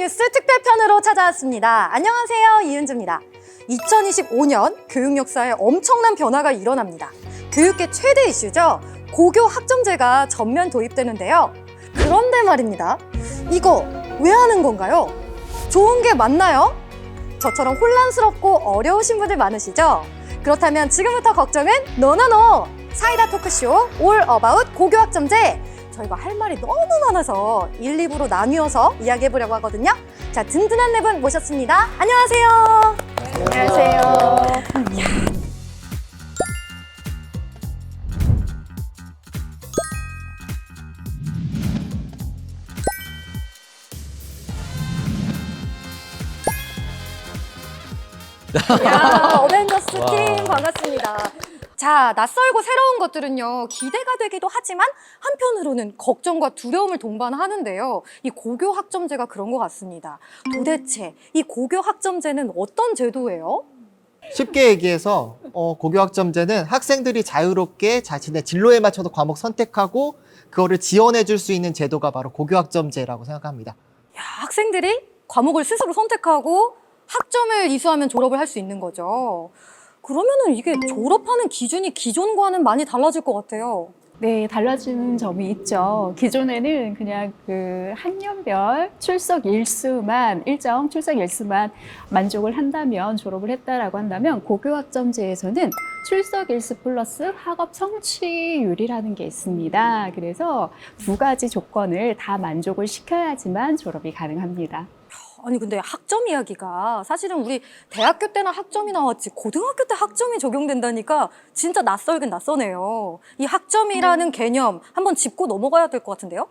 뉴스 특별편으로 찾아왔습니다. 안녕하세요, 이은주입니다. 2025년 교육 역사에 엄청난 변화가 일어납니다. 교육계 최대 이슈죠. 고교 학점제가 전면 도입되는데요. 그런데 말입니다. 이거 왜 하는 건가요? 좋은 게 맞나요? 저처럼 혼란스럽고 어려우신 분들 많으시죠? 그렇다면 지금부터 걱정은 노노노! 사이다 토크쇼 올 어바웃 고교 학점제! 저희가 할 말이 너무 많아서 1, 2부로 나뉘어서 이야기해보려고 하거든요. 자, 든든한 네 분 모셨습니다. 안녕하세요. 안녕하세요. 야, 어벤져스 팀 반갑습니다. 자, 낯설고 새로운 것들은요, 기대가 되기도 하지만 한편으로는 걱정과 두려움을 동반하는데요. 이 고교 학점제가 그런 것 같습니다. 도대체 이 고교 학점제는 어떤 제도예요? 쉽게 얘기해서 고교 학점제는 학생들이 자유롭게 자신의 진로에 맞춰서 과목 선택하고 그거를 지원해 줄 수 있는 제도가 바로 고교 학점제라고 생각합니다. 야, 학생들이 과목을 스스로 선택하고 학점을 이수하면 졸업을 할 수 있는 거죠. 그러면은 이게 졸업하는 기준이 기존과는 많이 달라질 것 같아요. 네, 달라지는 점이 있죠. 기존에는 그냥 그 학년별 출석 일수만, 일정 출석 일수만 만족을 한다면, 졸업을 했다라고 한다면, 고교 학점제에서는 출석 일수 플러스 학업 성취율이라는 게 있습니다. 그래서 두 가지 조건을 다 만족을 시켜야지만 졸업이 가능합니다. 아니 근데 학점 이야기가 사실은 우리 대학교 때나 학점이 나왔지 고등학교 때 학점이 적용된다니까 진짜 낯설긴 낯서네요. 이 학점이라는 개념 한번 짚고 넘어가야 될 것 같은데요?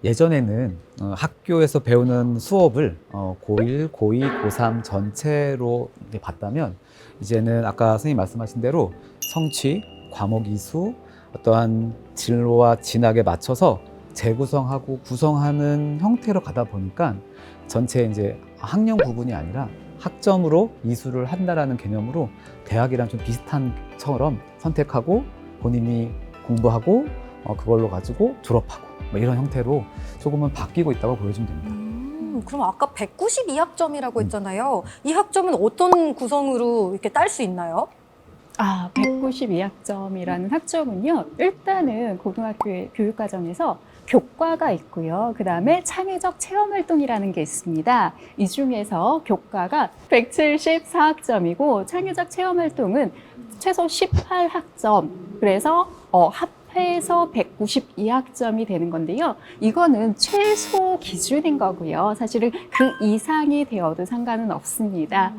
예전에는 학교에서 배우는 수업을 고1, 고2, 고3 전체로 봤다면 이제는 아까 선생님 말씀하신 대로 성취, 과목 이수, 어떠한 진로와 진학에 맞춰서 재구성하고 구성하는 형태로 가다 보니까 전체 이제 학년 구분이 아니라 학점으로 이수를 한다라는 개념으로 대학이랑 좀 비슷한 처럼 선택하고 본인이 공부하고 그걸로 가지고 졸업하고 뭐 이런 형태로 조금은 바뀌고 있다고 보여주면 됩니다. 그럼 아까 192학점이라고 했잖아요. 이 학점은 어떤 구성으로 이렇게 딸 수 있나요? 192학점이라는 학점은요, 일단은 고등학교의 교육과정에서 교과가 있고요. 그 다음에 창의적 체험활동이라는 게 있습니다. 이 중에서 교과가 174학점이고 창의적 체험활동은 최소 18학점. 그래서 합해서 192학점이 되는 건데요. 이거는 최소 기준인 거고요. 사실은 그 이상이 되어도 상관은 없습니다.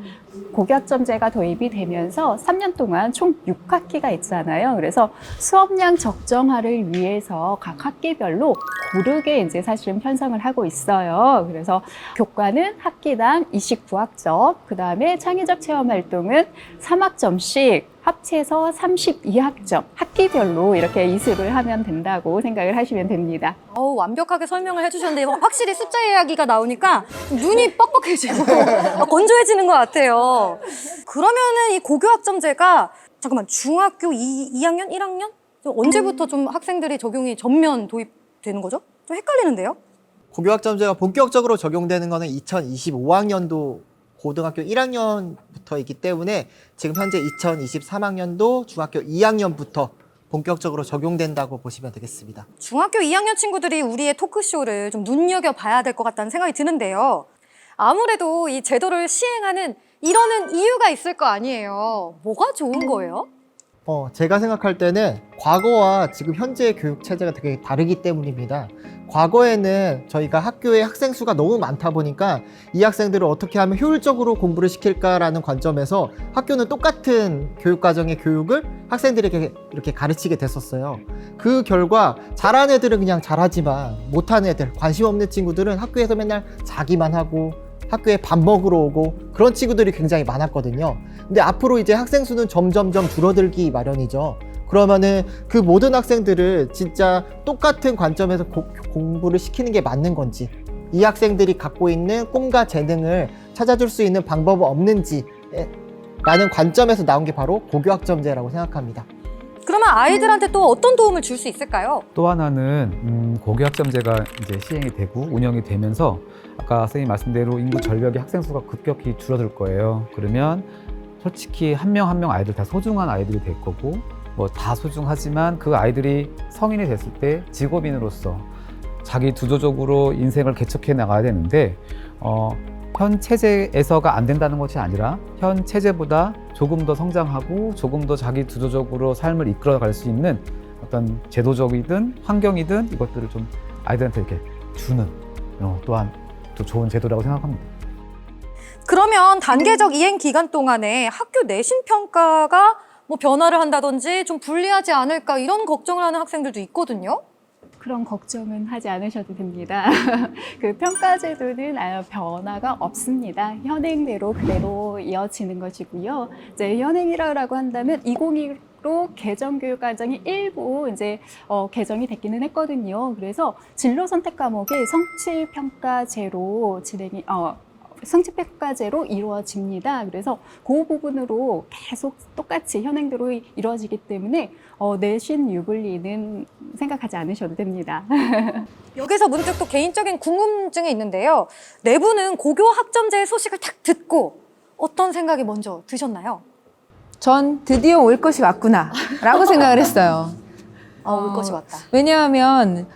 고교학점제가 도입이 되면서 3년 동안 총 6학기가 있잖아요. 그래서 수업량 적정화를 위해서 각 학기별로 고르게 이제 사실은 편성을 하고 있어요. 그래서 교과는 학기당 29학점, 그 다음에 창의적 체험활동은 3학점씩 합쳐서 32학점, 학기별로 이렇게 이수를 하면 된다고 생각을 하시면 됩니다. 완벽하게 설명을 해주셨는데 확실히 숫자 이야기가 나오니까 눈이 뻑뻑해지고 건조해지는 것 같아요. 그러면은 이 고교학점제가 잠깐만 중학교 2학년, 1학년? 언제부터 좀 학생들이 적용이 전면 도입되는 거죠? 좀 헷갈리는데요? 고교 학점제가 본격적으로 적용되는 거는 2025학년도 고등학교 1학년부터이기 때문에 지금 현재 2023학년도 중학교 2학년부터 본격적으로 적용된다고 보시면 되겠습니다. 중학교 2학년 친구들이 우리의 토크쇼를 좀 눈여겨봐야 될 것 같다는 생각이 드는데요. 아무래도 이 제도를 시행하는 이러는 이유가 있을 거 아니에요. 뭐가 좋은 거예요? 제가 생각할 때는 과거와 지금 현재의 교육 체제가 되게 다르기 때문입니다. 과거에는 저희가 학교에 학생 수가 너무 많다 보니까 이 학생들을 어떻게 하면 효율적으로 공부를 시킬까라는 관점에서 학교는 똑같은 교육 과정의 교육을 학생들에게 이렇게 가르치게 됐었어요. 그 결과 잘하는 애들은 그냥 잘하지만 못하는 애들, 관심 없는 친구들은 학교에서 맨날 자기만 하고 학교에 밥 먹으러 오고 그런 친구들이 굉장히 많았거든요. 근데 앞으로 이제 학생 수는 점점점 줄어들기 마련이죠. 그러면은 그 모든 학생들을 진짜 똑같은 관점에서 공부를 시키는 게 맞는 건지, 이 학생들이 갖고 있는 꿈과 재능을 찾아줄 수 있는 방법은 없는지 라는 관점에서 나온 게 바로 고교학점제라고 생각합니다. 그러면 아이들한테 또 어떤 도움을 줄 수 있을까요? 또 하나는 고교 학점제가 이제 시행이 되고 운영이 되면서 아까 선생님 말씀대로 인구 절벽의 학생 수가 급격히 줄어들 거예요. 그러면 솔직히 한 명 한 명 아이들 다 소중한 아이들이 될 거고 뭐 다 소중하지만 그 아이들이 성인이 됐을 때 직업인으로서 자기 주도적으로 인생을 개척해 나가야 되는데 현 체제에서가 안 된다는 것이 아니라 현 체제보다 조금 더 성장하고 조금 더 자기 주도적으로 삶을 이끌어갈 수 있는 어떤 제도적이든 환경이든 이것들을 좀 아이들한테 이렇게 주는 또한 또 좋은 제도라고 생각합니다. 그러면 단계적 이행 기간 동안에 학교 내신 평가가 뭐 변화를 한다든지 좀 불리하지 않을까 이런 걱정을 하는 학생들도 있거든요. 그런 걱정은 하지 않으셔도 됩니다. 그 평가제도는 변화가 없습니다. 현행대로 그대로 이어지는 것이고요. 이제 현행이라고 한다면 2021로 개정교육과정이 일부 이제 개정이 됐기는 했거든요. 그래서 진로 선택 과목이 성취평가제로 성취평가제로 이루어집니다. 그래서 그 부분으로 계속 똑같이 현행대로 이루어지기 때문에 내신 유불리는 생각하지 않으셔도 됩니다. 여기서 문득 또 개인적인 궁금증이 있는데요. 네 분은 고교 학점제 소식을 딱 듣고 어떤 생각이 먼저 드셨나요? 전 드디어 올 것이 왔구나 라고 생각을 했어요. 올 것이 왔다. 왜냐하면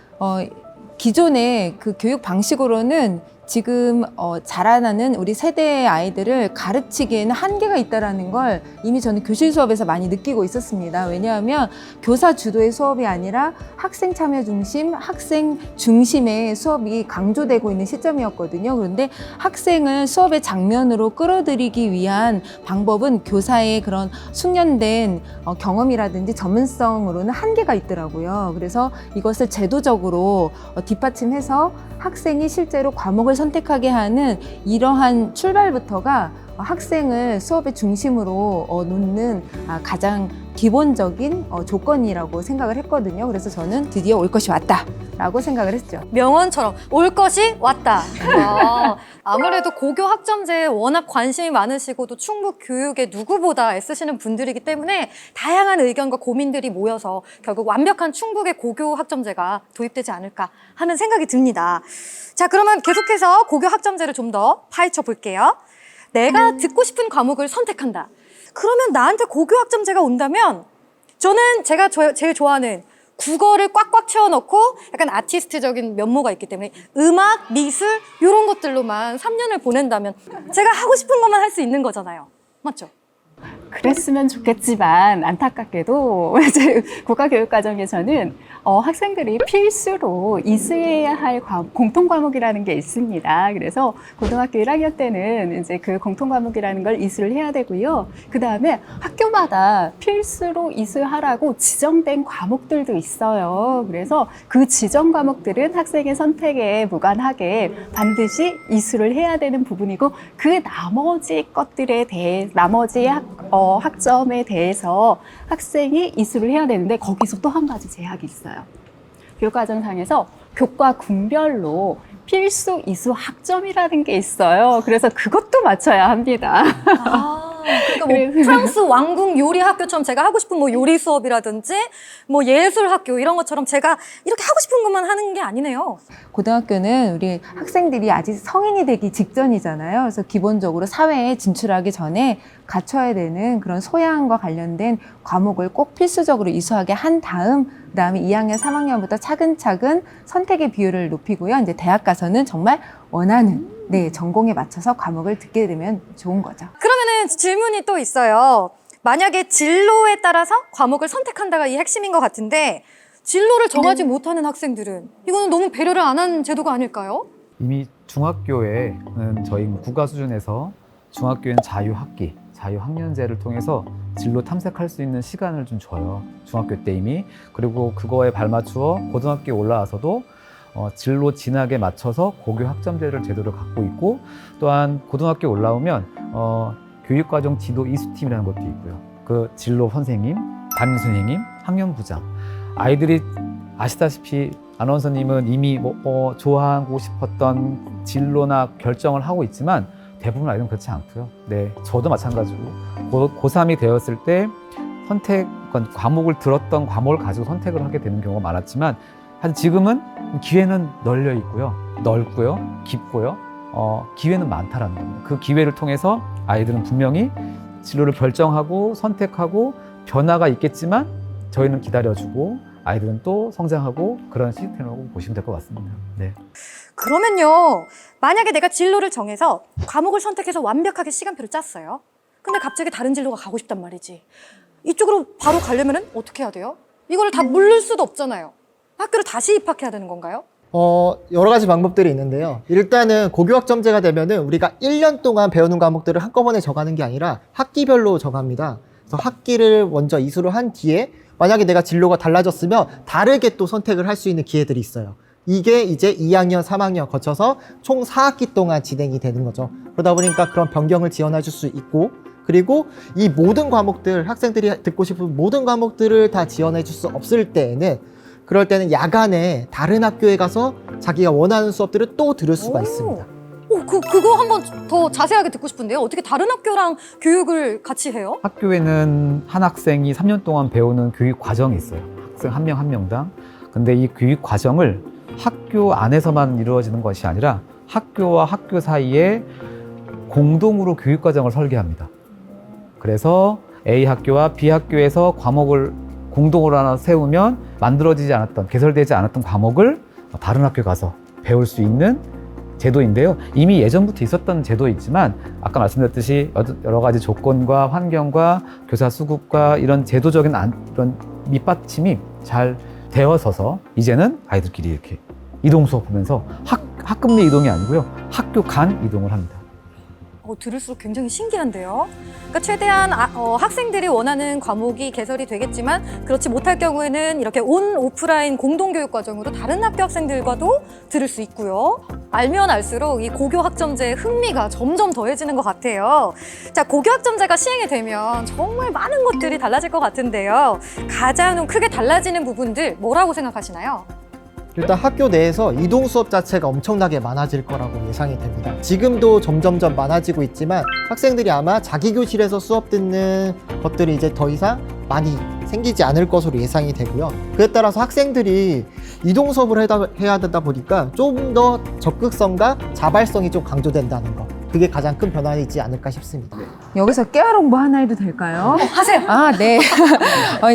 기존의 그 교육 방식으로는 지금 자라나는 우리 세대의 아이들을 가르치기에는 한계가 있다는 걸 이미 저는 교실 수업에서 많이 느끼고 있었습니다. 왜냐하면 교사 주도의 수업이 아니라 학생 참여 중심, 학생 중심의 수업이 강조되고 있는 시점이었거든요. 그런데 학생을 수업의 장면으로 끌어들이기 위한 방법은 교사의 그런 숙련된 경험이라든지 전문성으로는 한계가 있더라고요. 그래서 이것을 제도적으로 뒷받침해서 학생이 실제로 과목을 선택하게 하는 이러한 출발부터가 학생을 수업의 중심으로 놓는 가장 기본적인 조건이라고 생각을 했거든요. 그래서 저는 드디어 올 것이 왔다라고 생각을 했죠. 명언처럼 올 것이 왔다. 아무래도 고교 학점제에 워낙 관심이 많으시고 또 충북 교육에 누구보다 애쓰시는 분들이기 때문에 다양한 의견과 고민들이 모여서 결국 완벽한 충북의 고교 학점제가 도입되지 않을까 하는 생각이 듭니다. 자, 그러면 계속해서 고교 학점제를 좀 더 파헤쳐 볼게요. 내가 듣고 싶은 과목을 선택한다. 그러면 나한테 고교 학점제가 온다면 저는 제가 제일 좋아하는 국어를 꽉꽉 채워넣고 약간 아티스트적인 면모가 있기 때문에 음악, 미술 이런 것들로만 3년을 보낸다면 제가 하고 싶은 것만 할 수 있는 거잖아요. 맞죠? 그랬으면 좋겠지만 안타깝게도 이제 국가교육과정에서는 학생들이 필수로 이수해야 할 공통 과목이라는 게 있습니다. 그래서 고등학교 1학년 때는 이제 그 공통 과목이라는 걸 이수를 해야 되고요. 그 다음에 학교마다 필수로 이수하라고 지정된 과목들도 있어요. 그래서 그 지정 과목들은 학생의 선택에 무관하게 반드시 이수를 해야 되는 부분이고 그 나머지 것들에 대해 나머지 학점에 대해서 학생이 이수를 해야 되는데 거기서 또 한 가지 제약이 있어요. 교육과정상에서 교과 군별로 필수 이수 학점이라는 게 있어요. 그래서 그것도 맞춰야 합니다. 그러니까 뭐 프랑스 왕궁 요리 학교처럼 제가 하고 싶은 뭐 요리 수업이라든지 뭐 예술 학교 이런 것처럼 제가 이렇게 하고 싶은 것만 하는 게 아니네요. 고등학교는 우리 학생들이 아직 성인이 되기 직전이잖아요. 그래서 기본적으로 사회에 진출하기 전에 갖춰야 되는 그런 소양과 관련된 과목을 꼭 필수적으로 이수하게 한 다음 그다음에 2학년, 3학년부터 차근차근 선택의 비율을 높이고요. 이제 대학 가서는 정말 원하는 전공에 맞춰서 과목을 듣게 되면 좋은 거죠. 그러면은 질문이 또 있어요. 만약에 진로에 따라서 과목을 선택한다가 이 핵심인 것 같은데 진로를 정하지 못하는 학생들은 이거는 너무 배려를 안 한 제도가 아닐까요? 이미 중학교에는 저희 국가 수준에서 중학교에는 자유학기, 자유학년제를 통해서 진로 탐색할 수 있는 시간을 좀 줘요. 중학교 때 이미. 그리고 그거에 발맞추어 고등학교에 올라와서도 진로 진학에 맞춰서 고교 학점제를 제도를 갖고 있고 또한 고등학교에 올라오면 교육과정 지도 이수팀이라는 것도 있고요. 그 진로 선생님, 담임 선생님, 학년부장. 아이들이 아시다시피 아나운서님은 이미 좋아하고 싶었던 진로나 결정을 하고 있지만 대부분 아이들은 그렇지 않고요. 네, 저도 마찬가지고 고3이 되었을 때 선택 그러니까 과목을 들었던 과목을 가지고 선택을 하게 되는 경우가 많았지만 사실 지금은 기회는 널려 있고요. 넓고요. 깊고요. 기회는 많다라는 겁니다. 그 기회를 통해서 아이들은 분명히 진로를 결정하고 선택하고 변화가 있겠지만 저희는 기다려주고 아이들은 또 성장하고 그런 시스템이라고 보시면 될 것 같습니다. 네. 그러면요, 만약에 내가 진로를 정해서 과목을 선택해서 완벽하게 시간표를 짰어요. 근데 갑자기 다른 진로가 가고 싶단 말이지. 이쪽으로 바로 가려면 어떻게 해야 돼요? 이거를 다 물릴 수도 없잖아요. 학교를 다시 입학해야 되는 건가요? 여러 가지 방법들이 있는데요. 일단은 고교학점제가 되면은 우리가 1년 동안 배우는 과목들을 한꺼번에 정하는 게 아니라 학기별로 정합니다. 그래서 학기를 먼저 이수를 한 뒤에 만약에 내가 진로가 달라졌으면 다르게 또 선택을 할 수 있는 기회들이 있어요. 이게 이제 2학년, 3학년 거쳐서 총 4학기 동안 진행이 되는 거죠. 그러다 보니까 그런 변경을 지원해 줄 수 있고, 그리고 이 모든 과목들, 학생들이 듣고 싶은 모든 과목들을 다 지원해 줄 수 없을 때에는 그럴 때는 야간에 다른 학교에 가서 자기가 원하는 수업들을 또 들을 수가 있습니다. 그거 한번 더 자세하게 듣고 싶은데요. 어떻게 다른 학교랑 교육을 같이 해요? 학교에는 한 학생이 3년 동안 배우는 교육 과정이 있어요. 학생 한 명 한 명당. 근데 이 교육 과정을 학교 안에서만 이루어지는 것이 아니라 학교와 학교 사이에 공동으로 교육 과정을 설계합니다. 그래서 A 학교와 B 학교에서 과목을 공동으로 하나 세우면 만들어지지 않았던, 개설되지 않았던 과목을 다른 학교에 가서 배울 수 있는 제도인데요. 이미 예전부터 있었던 제도이지만 아까 말씀드렸듯이 여러 가지 조건과 환경과 교사 수급과 이런 제도적인 이런 밑받침이 잘 되어서서 이제는 아이들끼리 이렇게 이동 수업하면서 학급 내 이동이 아니고요. 학교 간 이동을 합니다. 들을수록 굉장히 신기한데요. 그러니까 최대한 학생들이 원하는 과목이 개설이 되겠지만 그렇지 못할 경우에는 이렇게 오프라인 공동교육 과정으로 다른 학교 학생들과도 들을 수 있고요. 알면 알수록 이 고교학점제의 흥미가 점점 더해지는 것 같아요. 자, 고교학점제가 시행이 되면 정말 많은 것들이 달라질 것 같은데요. 가장 크게 달라지는 부분들 뭐라고 생각하시나요? 일단 학교 내에서 이동 수업 자체가 엄청나게 많아질 거라고 예상이 됩니다. 지금도 점점점 많아지고 있지만 학생들이 아마 자기 교실에서 수업 듣는 것들이 이제 더 이상 많이 생기지 않을 것으로 예상이 되고요. 그에 따라서 학생들이 이동 수업을 해야 되다 보니까 좀 더 적극성과 자발성이 좀 강조된다는 거. 그게 가장 큰 변화이지 않을까 싶습니다. 여기서 깨알 홍보 하나 해도 될까요? 하세요. 네.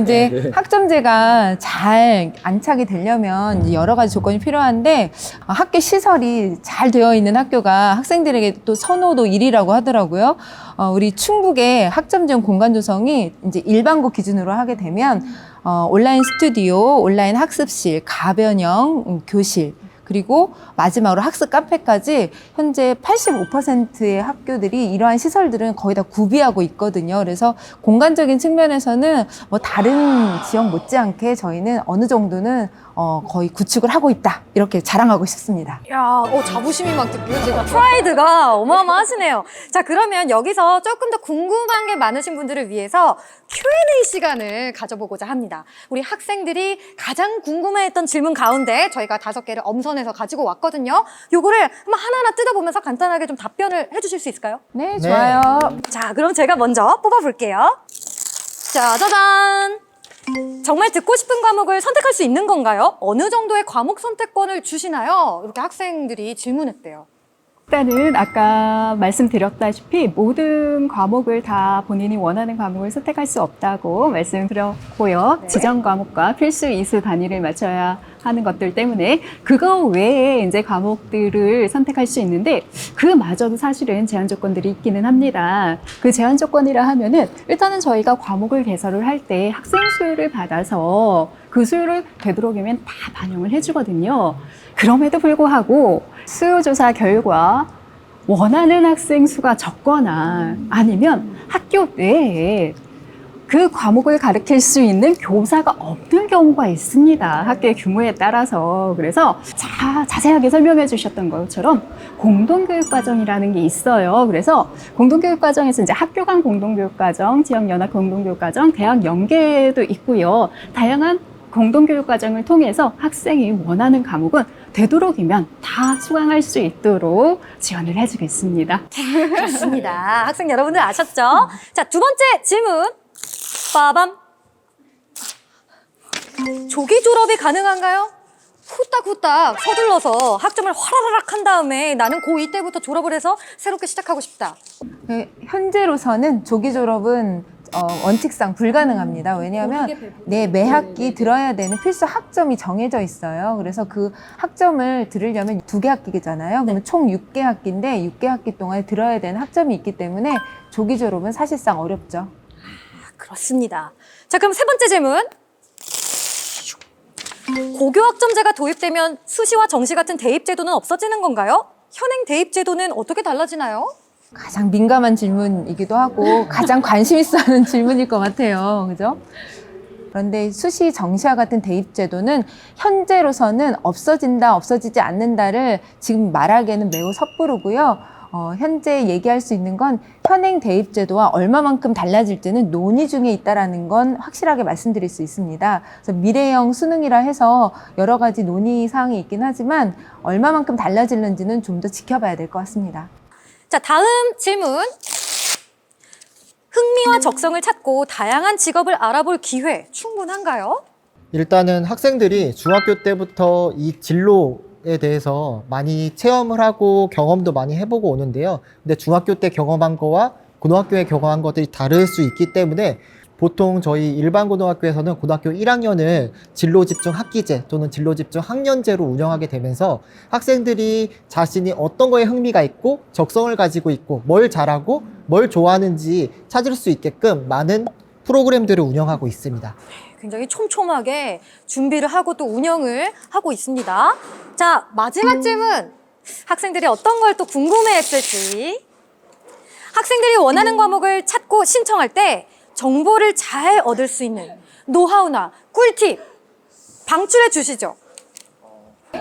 이제 학점제가 잘 안착이 되려면 이제 여러 가지 조건이 필요한데 학교 시설이 잘 되어 있는 학교가 학생들에게 또 선호도 1위라고 하더라고요. 우리 충북의 학점제용 공간 조성이 이제 일반고 기준으로 하게 되면 온라인 스튜디오, 온라인 학습실, 가변형 교실, 그리고 마지막으로 학습 카페까지 현재 85%의 학교들이 이러한 시설들은 거의 다 구비하고 있거든요. 그래서 공간적인 측면에서는 뭐 다른 지역 못지않게 저희는 어느 정도는 거의 구축을 하고 있다. 이렇게 자랑하고 싶습니다. 야, 자부심이 막 느껴지고 프라이드가 어마어마하시네요. 자, 그러면 여기서 조금 더 궁금한 게 많으신 분들을 위해서 Q&A 시간을 가져보고자 합니다. 우리 학생들이 가장 궁금해했던 질문 가운데 저희가 5개를 엄선해서 가지고 왔거든요. 요거를 한번 하나하나 뜯어보면서 간단하게 좀 답변을 해주실 수 있을까요? 네, 좋아요. 자, 그럼 제가 먼저 뽑아볼게요. 짜자잔! 정말 듣고 싶은 과목을 선택할 수 있는 건가요? 어느 정도의 과목 선택권을 주시나요? 이렇게 학생들이 질문했대요. 일단은 아까 말씀드렸다시피 모든 과목을 다 본인이 원하는 과목을 선택할 수 없다고 말씀드렸고요. 네. 지정 과목과 필수 이수 단위를 맞춰야 하는 것들 때문에 그거 외에 이제 과목들을 선택할 수 있는데 그마저도 사실은 제한 조건들이 있기는 합니다. 그 제한 조건이라 하면은 일단은 저희가 과목을 개설을 할 때 학생 수요를 받아서 그 수요를 되도록이면 다 반영을 해주거든요. 그럼에도 불구하고 수요조사 결과 원하는 학생 수가 적거나 아니면 학교 내에 그 과목을 가르칠 수 있는 교사가 없는 경우가 있습니다. 학교의 규모에 따라서. 그래서 자세하게 설명해 주셨던 것처럼 공동교육과정이라는 게 있어요. 그래서 공동교육과정에서 이제 학교 간 공동교육과정, 지역연합 공동교육과정, 대학 연계도 있고요. 다양한 공동교육과정을 통해서 학생이 원하는 과목은 되도록이면 다 수강할 수 있도록 지원을 해주겠습니다. 좋습니다. 학생 여러분들 아셨죠? 자, 두 번째 질문. 빠밤. 조기 졸업이 가능한가요? 후딱후딱 서둘러서 학점을 화라락 한 다음에 나는 고2 때부터 졸업을 해서 새롭게 시작하고 싶다. 현재로서는 조기 졸업은 원칙상 불가능합니다. 왜냐하면 매 학기 들어야 되는 필수 학점이 정해져 있어요. 그래서 그 학점을 들으려면 2개 학기잖아요. 그러면 총 6개 학기인데 6개 학기 동안 들어야 되는 학점이 있기 때문에 조기 졸업은 사실상 어렵죠. 그렇습니다. 자, 그럼 세 번째 질문. 고교 학점제가 도입되면 수시와 정시 같은 대입 제도는 없어지는 건가요? 현행 대입 제도는 어떻게 달라지나요? 가장 민감한 질문이기도 하고 가장 관심 있어 하는 질문일 것 같아요. 그죠? 그런데 수시 정시와 같은 대입 제도는 현재로서는 없어진다, 없어지지 않는다를 지금 말하기에는 매우 섣부르고요. 현재 얘기할 수 있는 건 현행 대입 제도와 얼마만큼 달라질지는 논의 중에 있다라는 건 확실하게 말씀드릴 수 있습니다. 그래서 미래형 수능이라 해서 여러 가지 논의 사항이 있긴 하지만 얼마만큼 달라질는지는 좀 더 지켜봐야 될 것 같습니다. 자, 다음 질문. 흥미와 적성을 찾고 다양한 직업을 알아볼 기회 충분한가요? 일단은 학생들이 중학교 때부터 이 진로에 대해서 많이 체험을 하고 경험도 많이 해보고 오는데요. 근데 중학교 때 경험한 거와 고등학교에 경험한 것들이 다를 수 있기 때문에 보통 저희 일반 고등학교에서는 고등학교 1학년을 진로 집중 학기제 또는 진로 집중 학년제로 운영하게 되면서 학생들이 자신이 어떤 거에 흥미가 있고 적성을 가지고 있고 뭘 잘하고 뭘 좋아하는지 찾을 수 있게끔 많은 프로그램들을 운영하고 있습니다. 굉장히 촘촘하게 준비를 하고 또 운영을 하고 있습니다. 자, 마지막 질문. 학생들이 어떤 걸 또 궁금해했을지. 학생들이 원하는 과목을 찾고 신청할 때 정보를 잘 얻을 수 있는 노하우나 꿀팁 방출해 주시죠.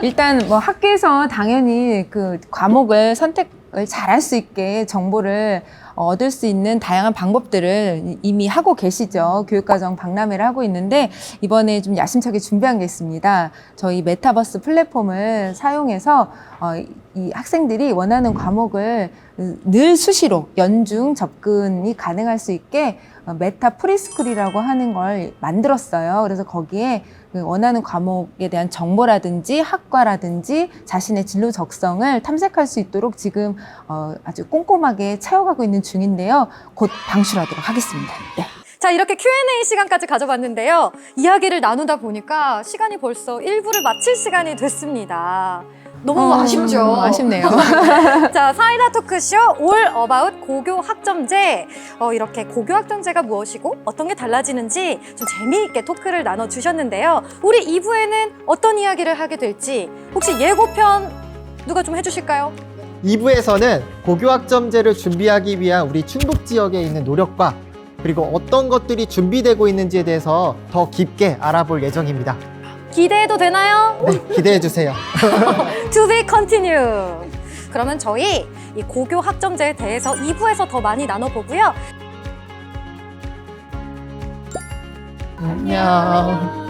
일단 뭐 학교에서 당연히 그 과목을 선택을 잘할 수 있게 정보를 얻을 수 있는 다양한 방법들을 이미 하고 계시죠. 교육과정 박람회를 하고 있는데 이번에 좀 야심차게 준비한 게 있습니다. 저희 메타버스 플랫폼을 사용해서 이 학생들이 원하는 과목을 늘 수시로 연중 접근이 가능할 수 있게 메타 프리스쿨이라고 하는 걸 만들었어요. 그래서 거기에 원하는 과목에 대한 정보라든지 학과라든지 자신의 진로 적성을 탐색할 수 있도록 지금 아주 꼼꼼하게 채워가고 있는 중인데요. 곧 방출하도록 하겠습니다. 네. 자, 이렇게 Q&A 시간까지 가져봤는데요. 이야기를 나누다 보니까 시간이 벌써 1부를 마칠 시간이 됐습니다. 너무 아쉽죠? 아쉽네요. 자, 사이다 토크쇼 올 어바웃 고교 학점제. 이렇게 고교 학점제가 무엇이고 어떤 게 달라지는지 좀 재미있게 토크를 나눠주셨는데요. 우리 2부에는 어떤 이야기를 하게 될지 혹시 예고편 누가 좀 해주실까요? 2부에서는 고교 학점제를 준비하기 위한 우리 충북 지역에 있는 노력과 그리고 어떤 것들이 준비되고 있는지에 대해서 더 깊게 알아볼 예정입니다. 기대해도 되나요? 네, 기대해 주세요. To be continue. 그러면 저희 이 고교 학점제에 대해서 2부에서 더 많이 나눠보고요. 안녕.